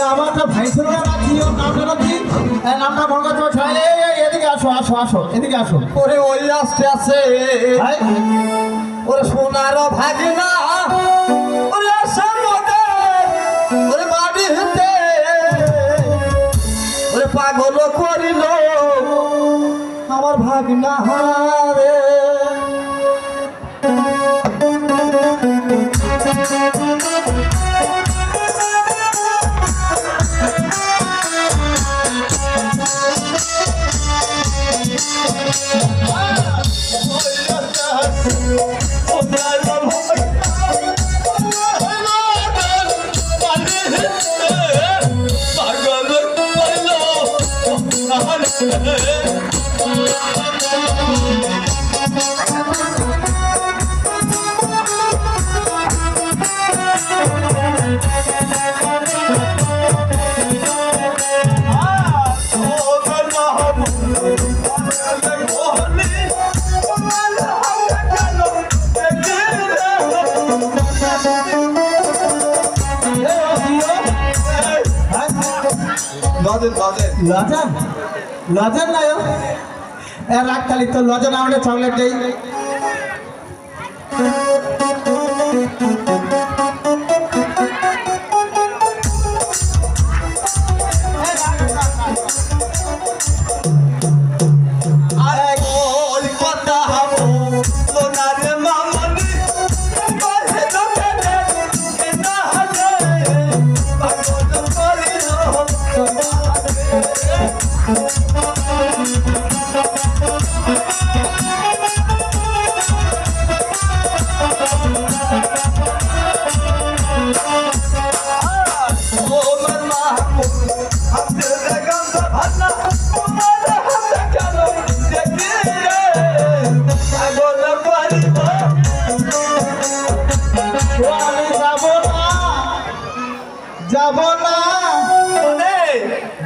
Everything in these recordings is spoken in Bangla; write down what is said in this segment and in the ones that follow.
আমারটা ভাই ছিল না কি ওর নামটা কি নামটা বলগা তো ছাড়ে এদিকে আসো আসো আসো এদিকে আসো ওরে ওই আসতে আছে ওরে সোনার ভাগিনা ওরে সামনে ওরে বাড়ি হতে ওরে পাগল করিল আমার ভাগিনা হারে লজন লজন না রাগ খালি তো লজন আমাদের চকলেট দেই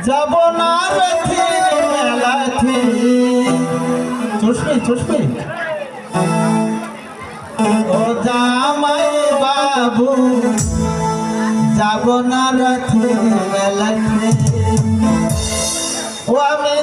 যাব না মেলাথি চুষবি চুষবি ও জামাই বাবু যাব না রথি মেলাথি ও আমি